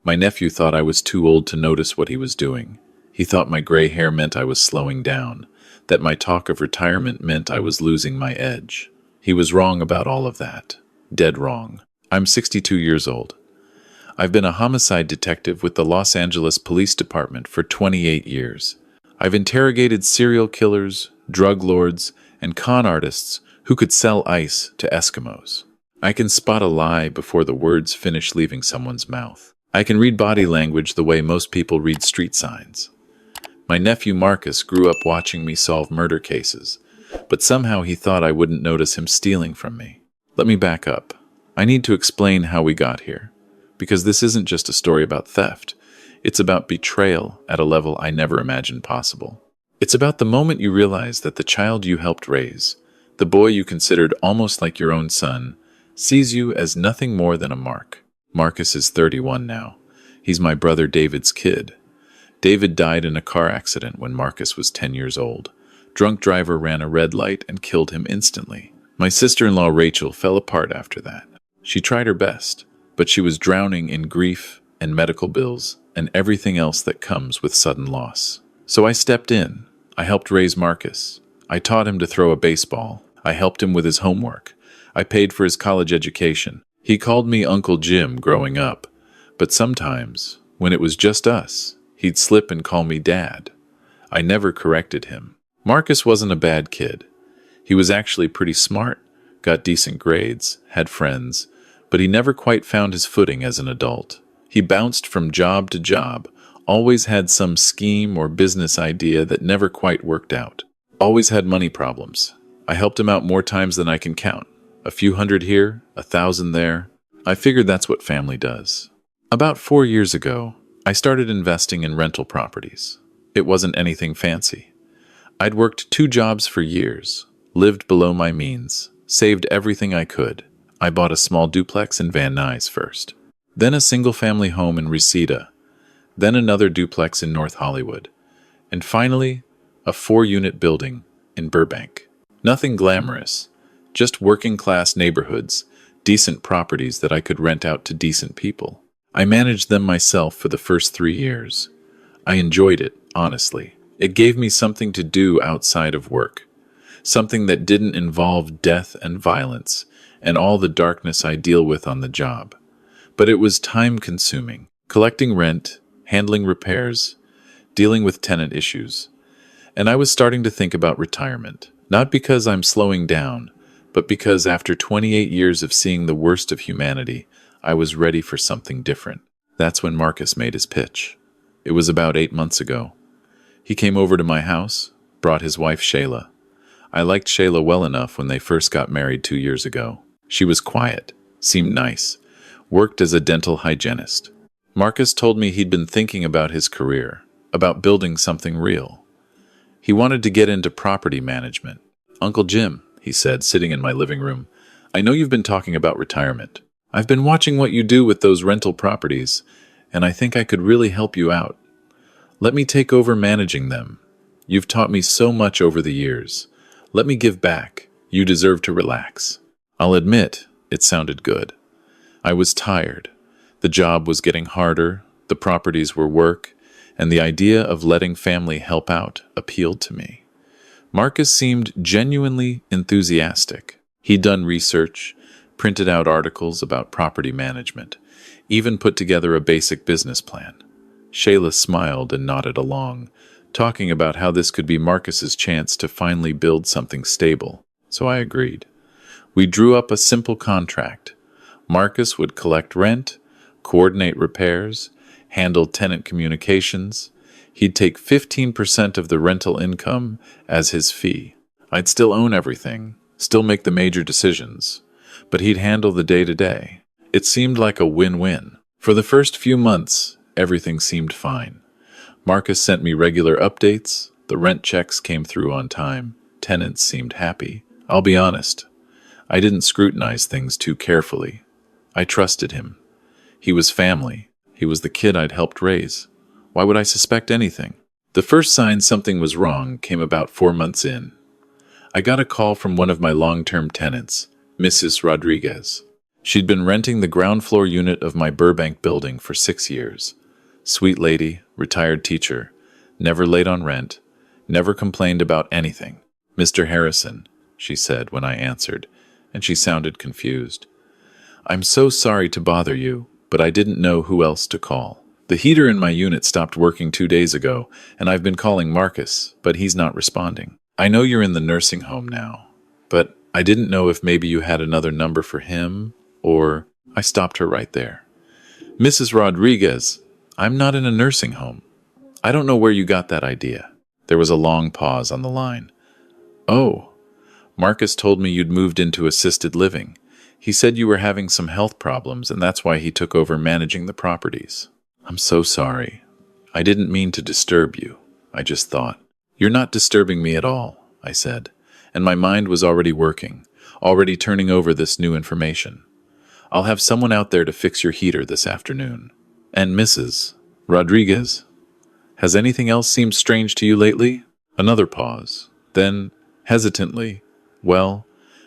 My nephew thought I was too old to notice what he was doing. He thought my gray hair meant I was slowing down, that my talk of retirement meant I was losing my edge. He was wrong about all of that. Dead wrong. I'm 62 years old. I've been a homicide detective with the Los Angeles Police Department for 28 years. I've interrogated serial killers, drug lords, and con artists who could sell ice to Eskimos. I can spot a lie before the words finish leaving someone's mouth. I can read body language the way most people read street signs. My nephew Marcus grew up watching me solve murder cases, but somehow he thought I wouldn't notice him stealing from me. Let me back up. I need to explain how we got here, because this isn't just a story about theft. It's about betrayal at a level I never imagined possible. It's about the moment you realize that the child you helped raise, the boy you considered almost like your own son, sees you as nothing more than a mark. Marcus is 31 now. He's my brother David's kid. David died in a car accident when Marcus was 10 years old. Drunk driver ran a red light and killed him instantly. My sister-in-law Rachel fell apart after that. She tried her best, but she was drowning in grief and medical bills and everything else that comes with sudden loss. So I stepped in. I helped raise Marcus. I taught him to throw a baseball. I helped him with his homework. I paid for his college education. He called me Uncle Jim growing up, but sometimes, when it was just us, he'd slip and call me Dad. I never corrected him. Marcus wasn't a bad kid. He was actually pretty smart, got decent grades, had friends, but he never quite found his footing as an adult. He bounced from job to job, always had some scheme or business idea that never quite worked out. Always had money problems. I helped him out more times than I can count. A few hundred here, 1,000 there. I figured that's what family does. About 4 years ago, I started investing in rental properties. It wasn't anything fancy. I'd worked 2 jobs for years, lived below my means, saved everything I could. I bought a small duplex in Van Nuys first, then a single-family home in Reseda, then another duplex in North Hollywood, and finally, a 4-unit building in Burbank. Nothing glamorous, just working-class neighborhoods, decent properties that I could rent out to decent people. I managed them myself for the first 3 years. I enjoyed it, honestly. It gave me something to do outside of work, something that didn't involve death and violence and all the darkness I deal with on the job. But it was time-consuming, collecting rent, handling repairs, dealing with tenant issues. And I was starting to think about retirement, not because I'm slowing down, but because after 28 years of seeing the worst of humanity, I was ready for something different. That's when Marcus made his pitch. It was about 8 months ago. He came over to my house, brought his wife Shayla. I liked Shayla well enough when they first got married 2 years ago. She was quiet, seemed nice, worked as a dental hygienist. Marcus told me he'd been thinking about his career, about building something real. He wanted to get into property management. Uncle Jim, he said, sitting in my living room, I know you've been talking about retirement. I've been watching what you do with those rental properties, and I think I could really help you out. Let me take over managing them. You've taught me so much over the years. Let me give back. You deserve to relax. I'll admit, it sounded good. I was tired. The job was getting harder, the properties were work, and the idea of letting family help out appealed to me. Marcus seemed genuinely enthusiastic. He'd done research, printed out articles about property management, even put together a basic business plan. Shayla smiled and nodded along, talking about how this could be Marcus's chance to finally build something stable. So I agreed. We drew up a simple contract. Marcus would collect rent, coordinate repairs, handle tenant communications. He'd take 15% of the rental income as his fee. I'd still own everything, still make the major decisions, but he'd handle the day-to-day. It seemed like a win-win. For the first few months, everything seemed fine. Marcus sent me regular updates, the rent checks came through on time, tenants seemed happy. I'll be honest, I didn't scrutinize things too carefully. I trusted him. He was family. He was the kid I'd helped raise. Why would I suspect anything? The first sign something was wrong came about 4 months in. I got a call from one of my long-term tenants, Mrs. Rodriguez. She'd been renting the ground floor unit of my Burbank building for 6 years. Sweet lady, retired teacher, never late on rent, never complained about anything. "Mr. Harrison," she said when I answered, and she sounded confused. "I'm so sorry to bother you, but I didn't know who else to call. The heater in my unit stopped working 2 days ago, and I've been calling Marcus, but he's not responding. I know you're in the nursing home now, but I didn't know if maybe you had another number for him, or—" I stopped her right there. "Mrs. Rodriguez, I'm not in a nursing home. I don't know where you got that idea." There was a long pause on the line. "Oh, Marcus told me you'd moved into assisted living. He said you were having some health problems, and that's why he took over managing the properties." "I'm so sorry. I didn't mean to disturb you. I just thought—" "You're not disturbing me at all," I said, and my mind was already working, already turning over this new information. "I'll have someone out there to fix your heater this afternoon. And Mrs. Rodriguez, has anything else seemed strange to you lately?" Another pause. Then, hesitantly, "Well,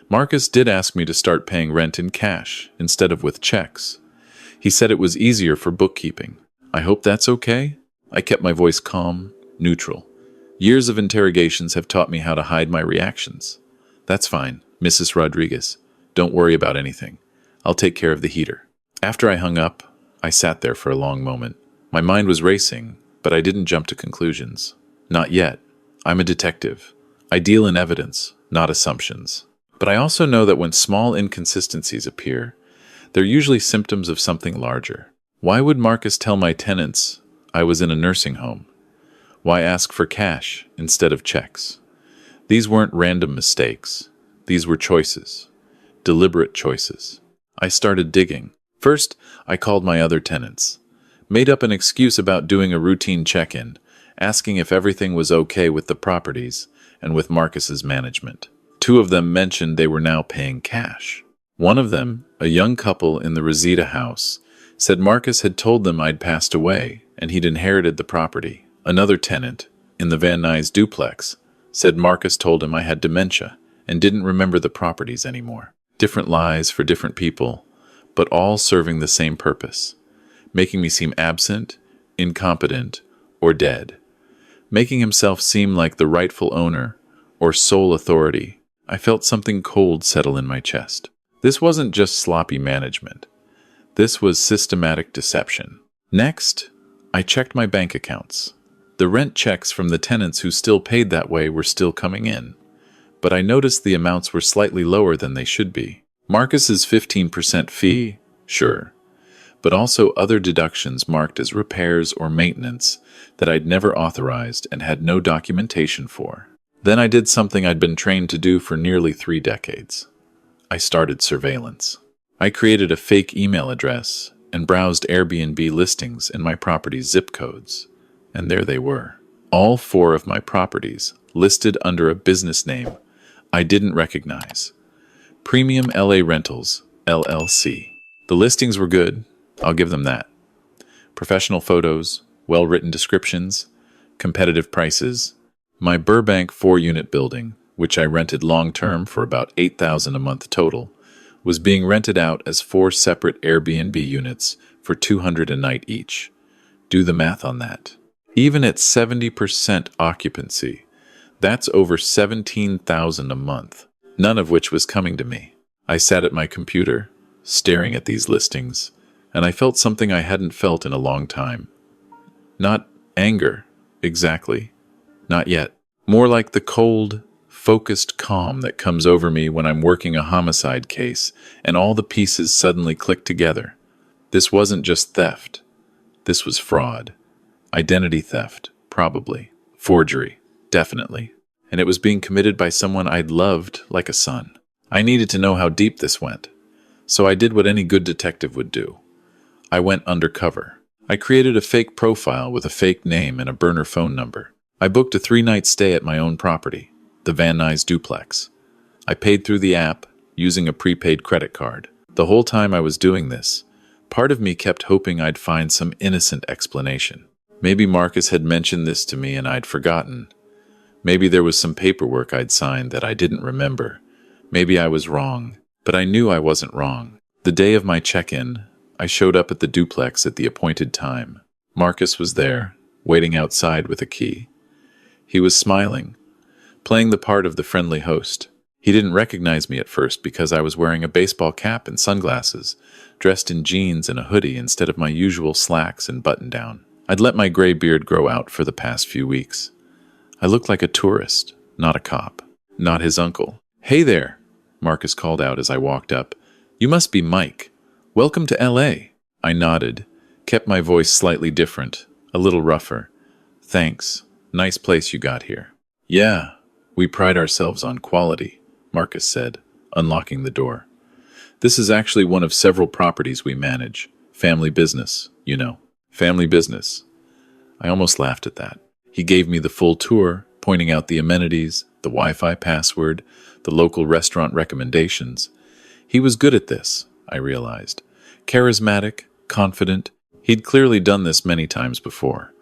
Marcus did ask me to start paying rent in cash instead of with checks. He said it was easier for bookkeeping. I hope that's okay?" I kept my voice calm, neutral. Years of interrogations have taught me how to hide my reactions. "That's fine, Mrs. Rodriguez. Don't worry about anything. I'll take care of the heater." After I hung up, I sat there for a long moment. My mind was racing, but I didn't jump to conclusions. Not yet. I'm a detective. I deal in evidence, not assumptions. But I also know that when small inconsistencies appear, they're usually symptoms of something larger. Why would Marcus tell my tenants I was in a nursing home? Why ask for cash instead of checks? These weren't random mistakes. These were choices. Deliberate choices. I started digging. First, I called my other tenants. Made up an excuse about doing a routine check-in, asking if everything was okay with the properties and with Marcus's management. 2 of them mentioned they were now paying cash. One of them, a young couple in the Reseda house, said Marcus had told them I'd passed away and he'd inherited the property. Another tenant, in the Van Nuys duplex, said Marcus told him I had dementia and didn't remember the properties anymore. Different lies for different people, but all serving the same purpose, making me seem absent, incompetent, or dead, making himself seem like the rightful owner or sole authority. I felt something cold settle in my chest. This wasn't just sloppy management. This was systematic deception. Next, I checked my bank accounts. The rent checks from the tenants who still paid that way were still coming in, but I noticed the amounts were slightly lower than they should be. Marcus's 15% fee, sure, but also other deductions marked as repairs or maintenance that I'd never authorized and had no documentation for. Then I did something I'd been trained to do for nearly 3 decades. I started surveillance. I created a fake email address and browsed Airbnb listings in my property's zip codes. And there they were. All 4 of my properties listed under a business name I didn't recognize. Premium LA Rentals, LLC. The listings were good, I'll give them that. Professional photos, well-written descriptions, competitive prices. My Burbank 4-unit building, which I rented long-term for about $8,000 a month total, was being rented out as 4 separate Airbnb units for $200 a night each. Do the math on that. Even at 70% occupancy, that's over $17,000 a month, none of which was coming to me. I sat at my computer, staring at these listings, and I felt something I hadn't felt in a long time. Not anger, exactly. Not yet. More like the cold, focused calm that comes over me when I'm working a homicide case and all the pieces suddenly click together. This wasn't just theft. This was fraud. Identity theft, probably. Forgery, definitely. And it was being committed by someone I'd loved like a son. I needed to know how deep this went. So I did what any good detective would do. I went undercover. I created a fake profile with a fake name and a burner phone number. I booked a 3-night stay at my own property, the Van Nuys duplex. I paid through the app, using a prepaid credit card. The whole time I was doing this, part of me kept hoping I'd find some innocent explanation. Maybe Marcus had mentioned this to me and I'd forgotten. Maybe there was some paperwork I'd signed that I didn't remember. Maybe I was wrong, but I knew I wasn't wrong. The day of my check-in, I showed up at the duplex at the appointed time. Marcus was there, waiting outside with a key. He was smiling, playing the part of the friendly host. He didn't recognize me at first because I was wearing a baseball cap and sunglasses, dressed in jeans and a hoodie instead of my usual slacks and button-down. I'd let my gray beard grow out for the past few weeks. I looked like a tourist, not a cop, not his uncle. "Hey there," Marcus called out as I walked up. "You must be Mike. Welcome to LA." I nodded, kept my voice slightly different, a little rougher. "Thanks. Nice place you got here." "Yeah, we pride ourselves on quality," Marcus said, unlocking the door. "This is actually one of several properties we manage. Family business, you know." Family business. I almost laughed at that. He gave me the full tour, pointing out the amenities, the Wi-Fi password, the local restaurant recommendations. He was good at this, I realized. Charismatic, confident. He'd clearly done this many times before.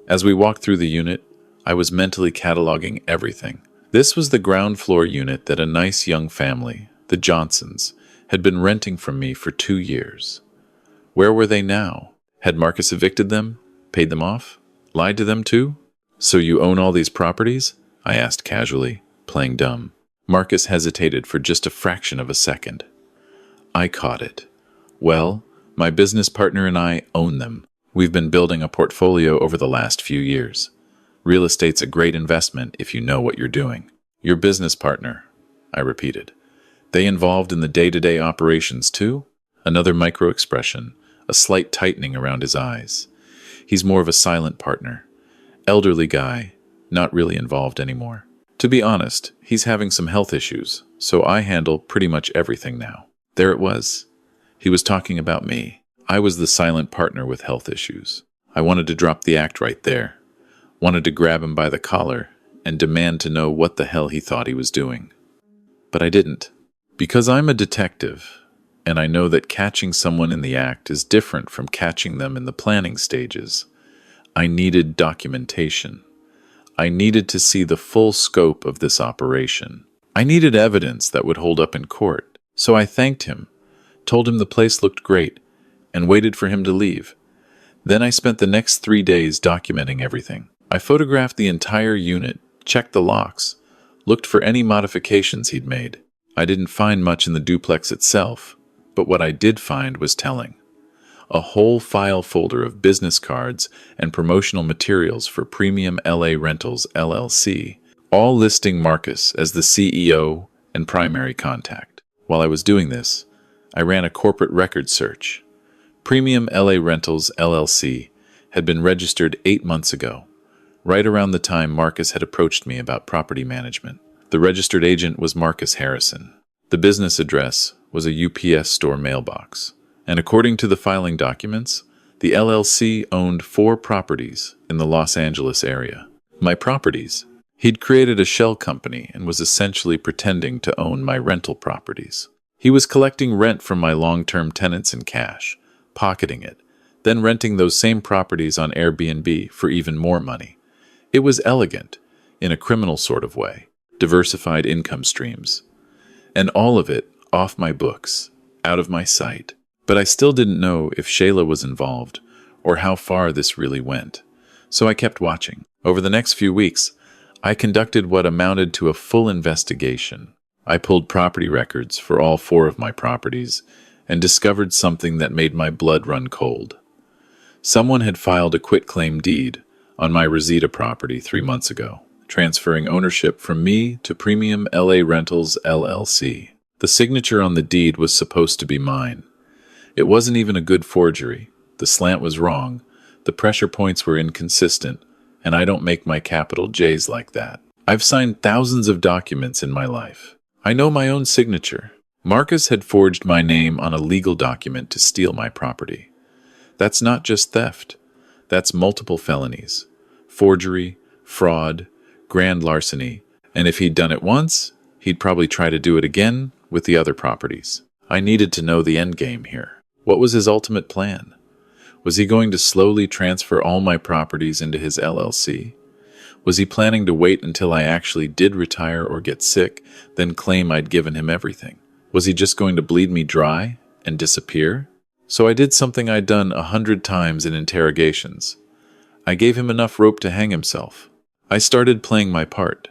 As we walked through the unit, I was mentally cataloging everything. This was the ground floor unit that a nice young family, the Johnsons, had been renting from me for 2 years. Where were they now? Had Marcus evicted them? Paid them off? Lied to them too? "So you own all these properties?" I asked casually, playing dumb. Marcus hesitated for just a fraction of a second. I caught it. "Well, my business partner and I own them. We've been building a portfolio over the last few years. Real estate's a great investment if you know what you're doing." "Your business partner," I repeated. "They involved in the day-to-day operations too?" Another micro-expression, a slight tightening around his eyes. He's more of a silent partner. Elderly guy, not really involved anymore. To be honest, he's having some health issues, so I handle pretty much everything now. There it was. He was talking about me. I was the silent partner with health issues. I wanted to drop the act right there. Wanted to grab him by the collar and demand to know what the hell he thought he was doing. But I didn't. Because I'm a detective, and I know that catching someone in the act is different from catching them in the planning stages. I needed documentation. I needed to see the full scope of this operation. I needed evidence that would hold up in court. So I thanked him, told him the place looked great, and waited for him to leave. Then I spent the next 3 days documenting everything. I photographed the entire unit, checked the locks, looked for any modifications he'd made. I didn't find much in the duplex itself, but what I did find was telling. A whole file folder of business cards and promotional materials for Premium LA Rentals LLC, all listing Marcus as the CEO and primary contact. While I was doing this, I ran a corporate record search. Premium LA Rentals LLC had been registered 8 months ago, right around the time Marcus had approached me about property management. The registered agent was Marcus Harrison. The business address was a UPS store mailbox. And according to the filing documents, the LLC owned 4 properties in the Los Angeles area. My properties. He'd created a shell company and was essentially pretending to own my rental properties. He was collecting rent from my long-term tenants in cash, pocketing it, then renting those same properties on Airbnb for even more money. It was elegant, in a criminal sort of way, diversified income streams. And all of it off my books, out of my sight. But I still didn't know if Shayla was involved or how far this really went. So I kept watching. Over the next few weeks, I conducted what amounted to a full investigation. I pulled property records for all 4 of my properties and discovered something that made my blood run cold. Someone had filed a quitclaim deed on my Reseda property 3 months ago, transferring ownership from me to Premium LA Rentals LLC. The signature on the deed was supposed to be mine. It wasn't even a good forgery. The slant was wrong, the pressure points were inconsistent, and I don't make my capital J's like that. I've signed thousands of documents in my life. I know my own signature. Marcus had forged my name on a legal document to steal my property. That's not just theft. That's multiple felonies. Forgery, fraud, grand larceny, and if he'd done it once, he'd probably try to do it again with the other properties. I needed to know the end game here. What was his ultimate plan? Was he going to slowly transfer all my properties into his LLC? Was he planning to wait until I actually did retire or get sick, then claim I'd given him everything? Was he just going to bleed me dry and disappear? So I did something I'd done 100 times in interrogations. I gave him enough rope to hang himself. I started playing my part.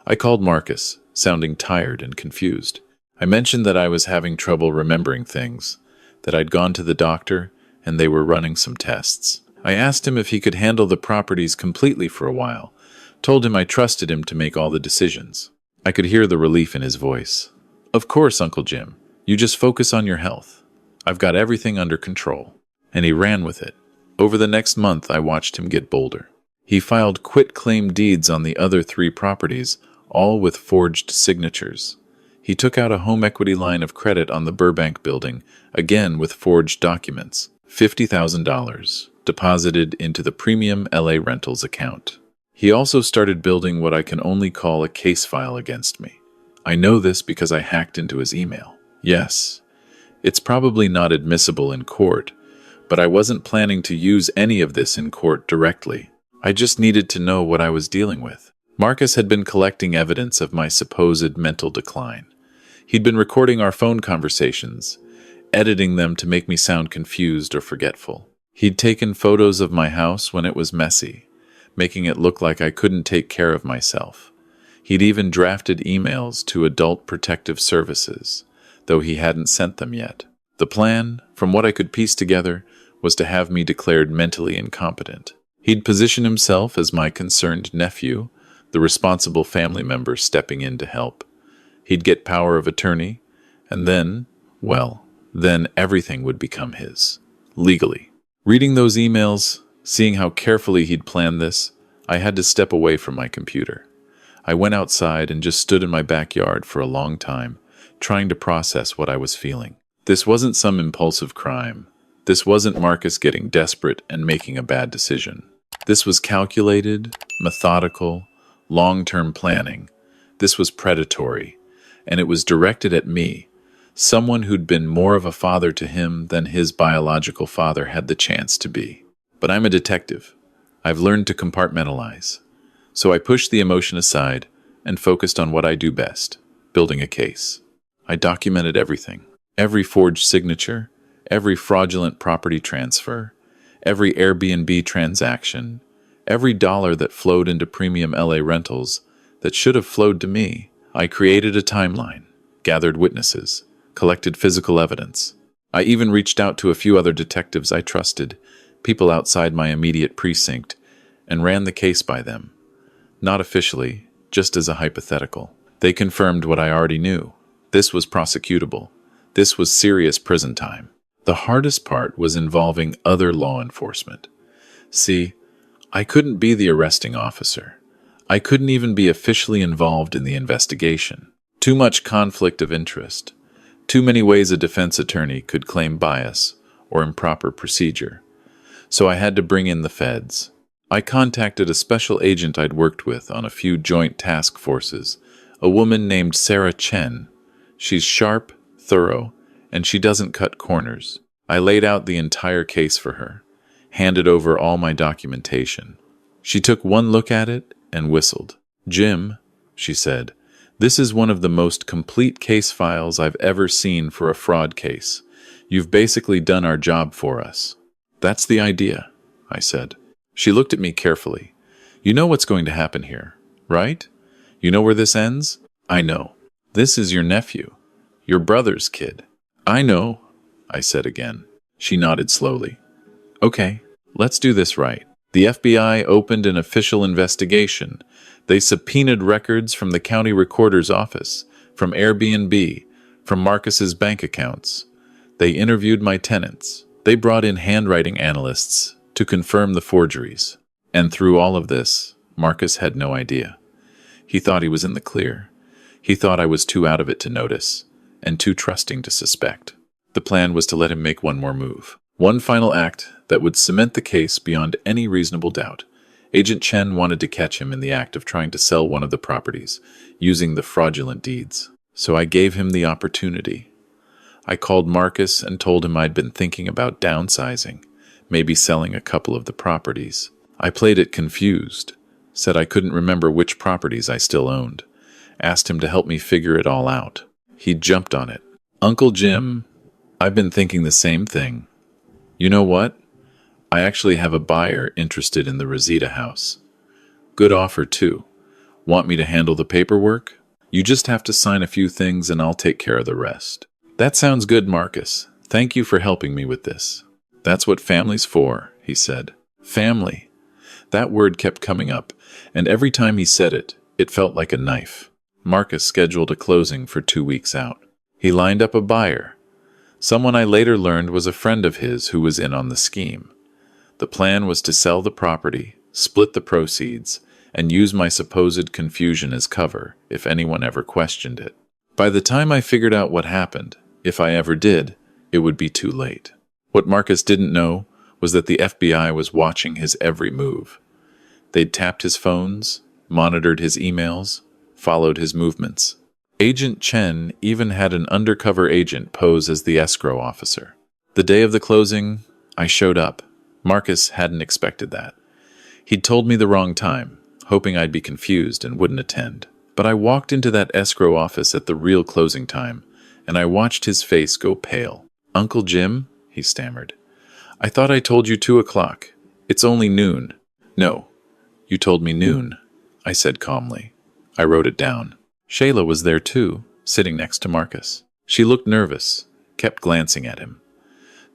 I called Marcus, sounding tired and confused. I mentioned that I was having trouble remembering things, that I'd gone to the doctor, and they were running some tests. I asked him if he could handle the properties completely for a while, told him I trusted him to make all the decisions. I could hear the relief in his voice. Of course, Uncle Jim. You just focus on your health. I've got everything under control. And he ran with it. Over the next month, I watched him get bolder. He filed quit-claim deeds on the other 3 properties, all with forged signatures. He took out a home equity line of credit on the Burbank building, again with forged documents. $50,000 deposited into the premium LA Rentals account. He also started building what I can only call a case file against me. I know this because I hacked into his email. Yes, it's probably not admissible in court, but I wasn't planning to use any of this in court directly. I just needed to know what I was dealing with. Marcus had been collecting evidence of my supposed mental decline. He'd been recording our phone conversations, editing them to make me sound confused or forgetful. He'd taken photos of my house when it was messy, making it look like I couldn't take care of myself. He'd even drafted emails to Adult Protective Services, though he hadn't sent them yet. The plan, from what I could piece together, was to have me declared mentally incompetent. He'd position himself as my concerned nephew, the responsible family member stepping in to help. He'd get power of attorney, and then everything would become his, legally. Reading those emails, seeing how carefully he'd planned this, I had to step away from my computer. I went outside and just stood in my backyard for a long time, trying to process what I was feeling. This wasn't some impulsive crime. This wasn't Marcus getting desperate and making a bad decision. This was calculated, methodical, long-term planning. This was predatory, and it was directed at me, someone who'd been more of a father to him than his biological father had the chance to be. But I'm a detective. I've learned to compartmentalize. So I pushed the emotion aside and focused on what I do best, building a case. I documented everything. Every forged signature, every fraudulent property transfer, every Airbnb transaction, every dollar that flowed into premium LA Rentals that should have flowed to me. I created a timeline, gathered witnesses, collected physical evidence. I even reached out to a few other detectives I trusted, people outside my immediate precinct, and ran the case by them. Not officially, just as a hypothetical. They confirmed what I already knew. This was prosecutable. This was serious prison time. The hardest part was involving other law enforcement. See, I couldn't be the arresting officer. I couldn't even be officially involved in the investigation. Too much conflict of interest. Too many ways a defense attorney could claim bias or improper procedure. So I had to bring in the feds. I contacted a special agent I'd worked with on a few joint task forces, a woman named Sarah Chen. She's sharp, thorough, and she doesn't cut corners. I laid out the entire case for her, handed over all my documentation. She took one look at it and whistled. "Jim," she said, "this is one of the most complete case files I've ever seen for a fraud case. You've basically done our job for us." "That's the idea," I said. She looked at me carefully. "You know what's going to happen here, right? You know where this ends?" "I know. This is your nephew, your brother's kid." "I know," I said again. She nodded slowly. "Okay, let's do this right." The FBI opened an official investigation. They subpoenaed records from the county recorder's office, from Airbnb, from Marcus's bank accounts. They interviewed my tenants. They brought in handwriting analysts to confirm the forgeries. And through all of this, Marcus had no idea. He thought he was in the clear. He thought I was too out of it to notice, and too trusting to suspect. The plan was to let him make one more move. One final act that would cement the case beyond any reasonable doubt. Agent Chen wanted to catch him in the act of trying to sell one of the properties, using the fraudulent deeds. So I gave him the opportunity. I called Marcus and told him I'd been thinking about downsizing, maybe selling a couple of the properties. I played it confused, said I couldn't remember which properties I still owned, asked him to help me figure it all out. He jumped on it. "Uncle Jim, I've been thinking the same thing. You know what? I actually have a buyer interested in the Rosita house. Good offer, too. Want me to handle the paperwork? You just have to sign a few things and I'll take care of the rest. That sounds good, Marcus. Thank you for helping me with this. That's what family's for, he said. Family. That word kept coming up, and every time he said it, it felt like a knife. Marcus scheduled a closing for 2 weeks out. He lined up a buyer. Someone I later learned was a friend of his who was in on the scheme. The plan was to sell the property, split the proceeds, and use my supposed confusion as cover if anyone ever questioned it. By the time I figured out what happened, if I ever did, it would be too late. What Marcus didn't know was that the FBI was watching his every move. They'd tapped his phones, monitored his emails, followed his movements. Agent Chen even had an undercover agent pose as the escrow officer. The day of the closing, I showed up. Marcus hadn't expected that. He'd told me the wrong time, hoping I'd be confused and wouldn't attend. But I walked into that escrow office at the real closing time, and I watched his face go pale. "Uncle Jim?" he stammered. "I thought I told you 2 o'clock. It's only noon." "No, you told me noon," I said calmly. I wrote it down. Shayla was there too, sitting next to Marcus. She looked nervous, kept glancing at him.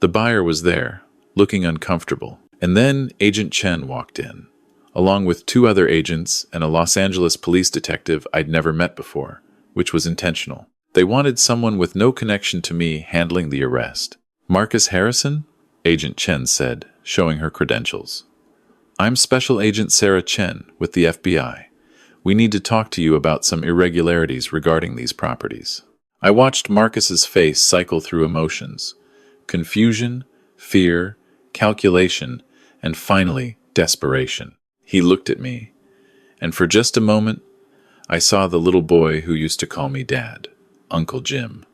The buyer was there, looking uncomfortable. And then Agent Chen walked in, along with 2 other agents and a Los Angeles police detective I'd never met before, which was intentional. They wanted someone with no connection to me handling the arrest. "Marcus Harrison?" Agent Chen said, showing her credentials. "I'm Special Agent Sarah Chen with the FBI. We need to talk to you about some irregularities regarding these properties." I watched Marcus's face cycle through emotions: confusion, fear, calculation, and finally, desperation. He looked at me, and for just a moment, I saw the little boy who used to call me Dad, Uncle Jim.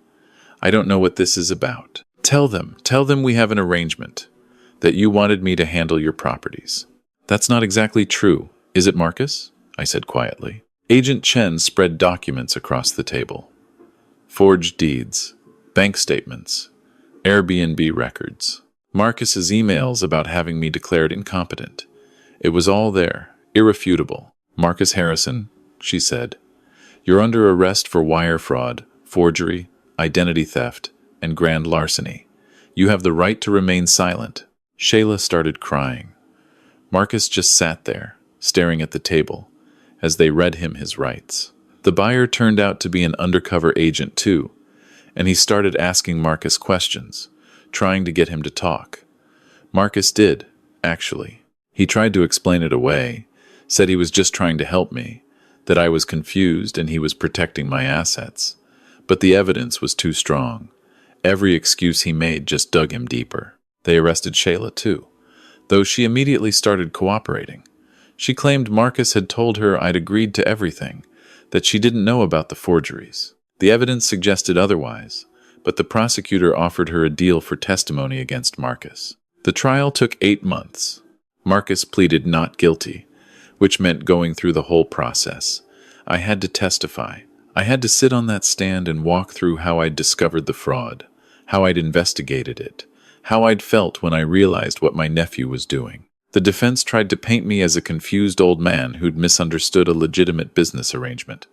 "I don't know what this is about. Tell them we have an arrangement, that you wanted me to handle your properties." "That's not exactly true, is it, Marcus?" I said quietly. Agent Chen spread documents across the table. Forged deeds, bank statements, Airbnb records, Marcus's emails about having me declared incompetent. It was all there, irrefutable. "Marcus Harrison," she said, "you're under arrest for wire fraud, forgery, identity theft, and grand larceny. You have the right to remain silent." Shayla started crying. Marcus just sat there, staring at the table, as they read him his rights. The buyer turned out to be an undercover agent too, and he started asking Marcus questions, trying to get him to talk. Marcus did, actually. He tried to explain it away, said he was just trying to help me, that I was confused and he was protecting my assets. But the evidence was too strong. Every excuse he made just dug him deeper. They arrested Shayla too, though she immediately started cooperating. She claimed Marcus had told her I'd agreed to everything, that she didn't know about the forgeries. The evidence suggested otherwise, but the prosecutor offered her a deal for testimony against Marcus. The trial took 8 months. Marcus pleaded not guilty, which meant going through the whole process. I had to testify. I had to sit on that stand and walk through how I'd discovered the fraud, how I'd investigated it, how I'd felt when I realized what my nephew was doing. The defense tried to paint me as a confused old man who'd misunderstood a legitimate business arrangement.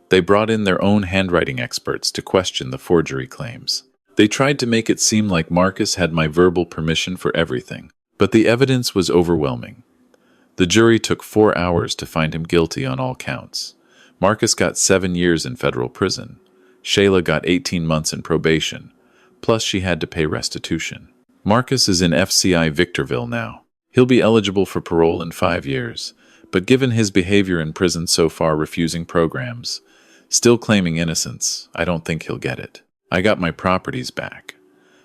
They brought in their own handwriting experts to question the forgery claims. They tried to make it seem like Marcus had my verbal permission for everything, but the evidence was overwhelming. The jury took 4 hours to find him guilty on all counts. Marcus got 7 years in federal prison. Shayla got 18 months in probation, plus she had to pay restitution. Marcus is in FCI Victorville now. He'll be eligible for parole in 5 years, but given his behavior in prison so far, refusing programs, still claiming innocence, I don't think he'll get it. I got my properties back.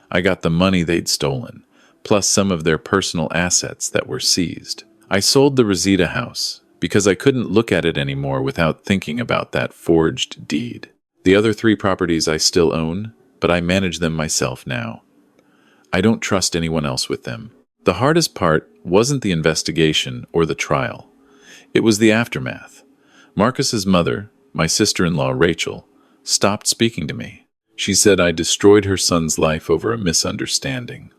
I got the money they'd stolen, plus some of their personal assets that were seized. I sold the Rosita house because I couldn't look at it anymore without thinking about that forged deed. The other 3 properties I still own, but I manage them myself now. I don't trust anyone else with them. The hardest part wasn't the investigation or the trial. It was the aftermath. Marcus's mother, my sister-in-law Rachel, stopped speaking to me. She said I destroyed her son's life over a misunderstanding.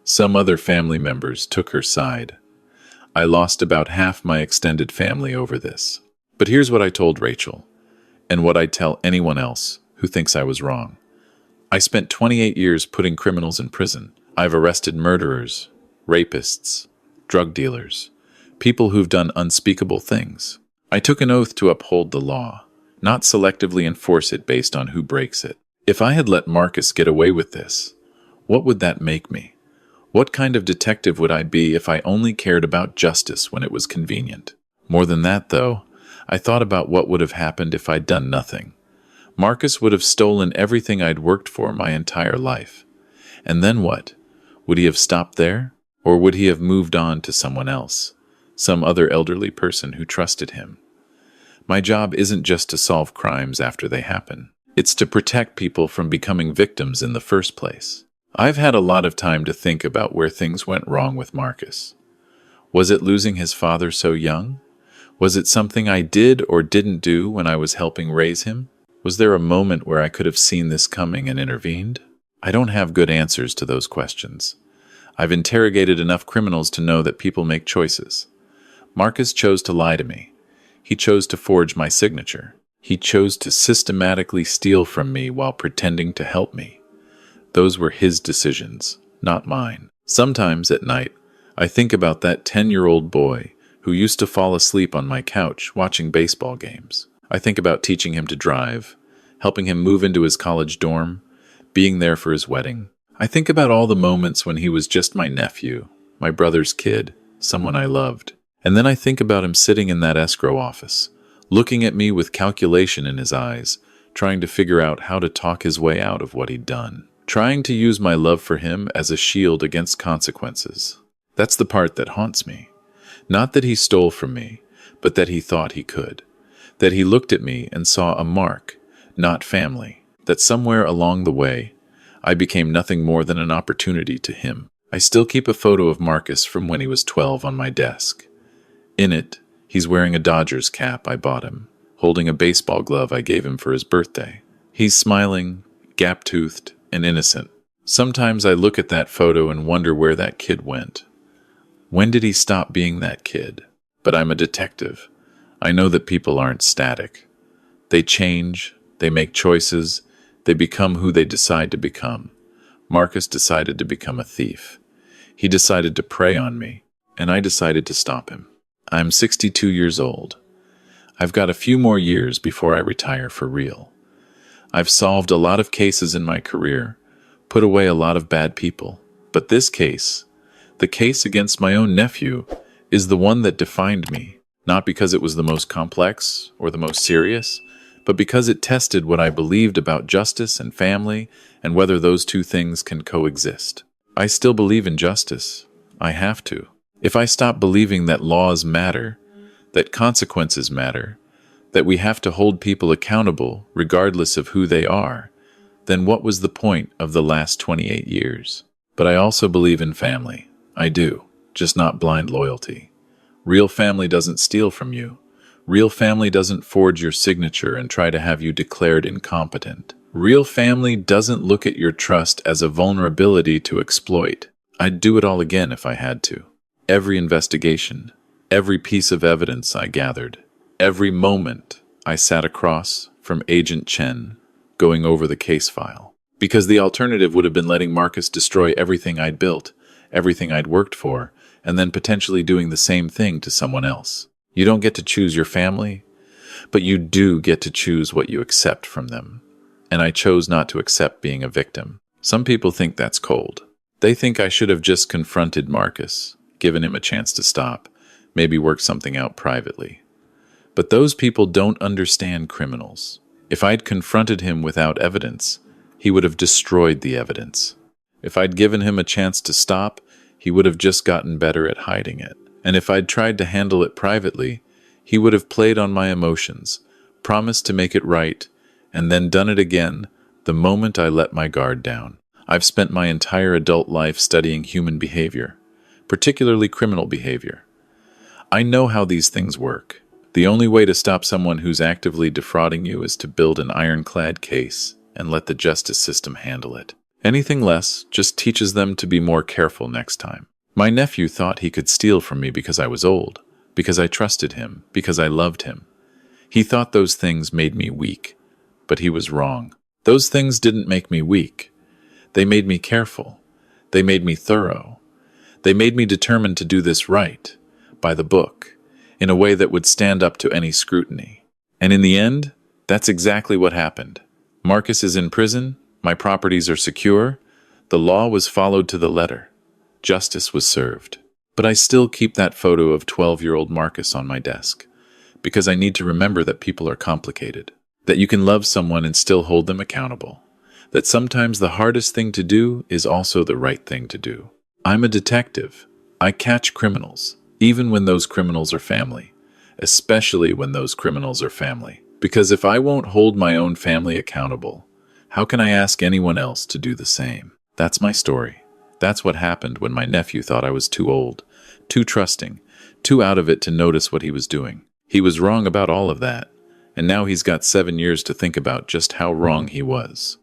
Some other family members took her side. I lost about half my extended family over this. But here's what I told Rachel, and what I'd tell anyone else who thinks I was wrong. I spent 28 years putting criminals in prison. I've arrested murderers, rapists, drug dealers, people who've done unspeakable things. I took an oath to uphold the law, not selectively enforce it based on who breaks it. If I had let Marcus get away with this, what would that make me? What kind of detective would I be if I only cared about justice when it was convenient? More than that, though, I thought about what would have happened if I'd done nothing. Marcus would have stolen everything I'd worked for my entire life. And then what? Would he have stopped there? Or would he have moved on to someone else? Some other elderly person who trusted him? My job isn't just to solve crimes after they happen. It's to protect people from becoming victims in the first place. I've had a lot of time to think about where things went wrong with Marcus. Was it losing his father so young? Was it something I did or didn't do when I was helping raise him? Was there a moment where I could have seen this coming and intervened? I don't have good answers to those questions. I've interrogated enough criminals to know that people make choices. Marcus chose to lie to me. He chose to forge my signature. He chose to systematically steal from me while pretending to help me. Those were his decisions, not mine. Sometimes at night, I think about that 10-year-old boy who used to fall asleep on my couch watching baseball games. I think about teaching him to drive, helping him move into his college dorm, being there for his wedding. I think about all the moments when he was just my nephew, my brother's kid, someone I loved. And then I think about him sitting in that escrow office, looking at me with calculation in his eyes, trying to figure out how to talk his way out of what he'd done, trying to use my love for him as a shield against consequences. That's the part that haunts me. Not that he stole from me, but that he thought he could. That he looked at me and saw a mark, not family. That somewhere along the way, I became nothing more than an opportunity to him. I still keep a photo of Marcus from when he was 12 on my desk. In it, he's wearing a Dodgers cap I bought him, holding a baseball glove I gave him for his birthday. He's smiling, gap-toothed, and innocent. Sometimes I look at that photo and wonder where that kid went. When did he stop being that kid? But I'm a detective. I know that people aren't static. They change, they make choices, they become who they decide to become. Marcus decided to become a thief. He decided to prey on me, and I decided to stop him. I'm 62 years old. I've got a few more years before I retire for real. I've solved a lot of cases in my career, put away a lot of bad people. But this case, the case against my own nephew, is the one that defined me, not because it was the most complex or the most serious, but because it tested what I believed about justice and family and whether those two things can coexist. I still believe in justice. I have to. If I stop believing that laws matter, that consequences matter, that we have to hold people accountable regardless of who they are, then what was the point of the last 28 years? But I also believe in family. I do, just not blind loyalty. Real family doesn't steal from you. Real family doesn't forge your signature and try to have you declared incompetent. Real family doesn't look at your trust as a vulnerability to exploit. I'd do it all again if I had to. Every investigation, every piece of evidence I gathered, every moment I sat across from Agent Chen going over the case file. Because the alternative would have been letting Marcus destroy everything I'd built, everything I'd worked for, and then potentially doing the same thing to someone else. You don't get to choose your family, but you do get to choose what you accept from them. And I chose not to accept being a victim. Some people think that's cold. They think I should have just confronted Marcus, given him a chance to stop, maybe work something out privately. But those people don't understand criminals. If I'd confronted him without evidence, he would have destroyed the evidence. If I'd given him a chance to stop, he would have just gotten better at hiding it. And if I'd tried to handle it privately, he would have played on my emotions, promised to make it right, and then done it again the moment I let my guard down. I've spent my entire adult life studying human behavior, particularly criminal behavior. I know how these things work. The only way to stop someone who's actively defrauding you is to build an ironclad case and let the justice system handle it. Anything less just teaches them to be more careful next time. My nephew thought he could steal from me because I was old, because I trusted him, because I loved him. He thought those things made me weak, but he was wrong. Those things didn't make me weak. They made me careful. They made me thorough. They made me determined to do this right, by the book, in a way that would stand up to any scrutiny. And in the end, that's exactly what happened. Marcus is in prison, my properties are secure, the law was followed to the letter. Justice was served. But I still keep that photo of 12-year-old Marcus on my desk, because I need to remember that people are complicated, that you can love someone and still hold them accountable, that sometimes the hardest thing to do is also the right thing to do. I'm a detective. I catch criminals, even when those criminals are family, especially when those criminals are family. Because if I won't hold my own family accountable, how can I ask anyone else to do the same? That's my story. That's what happened when my nephew thought I was too old, too trusting, too out of it to notice what he was doing. He was wrong about all of that, and now he's got 7 years to think about just how wrong he was.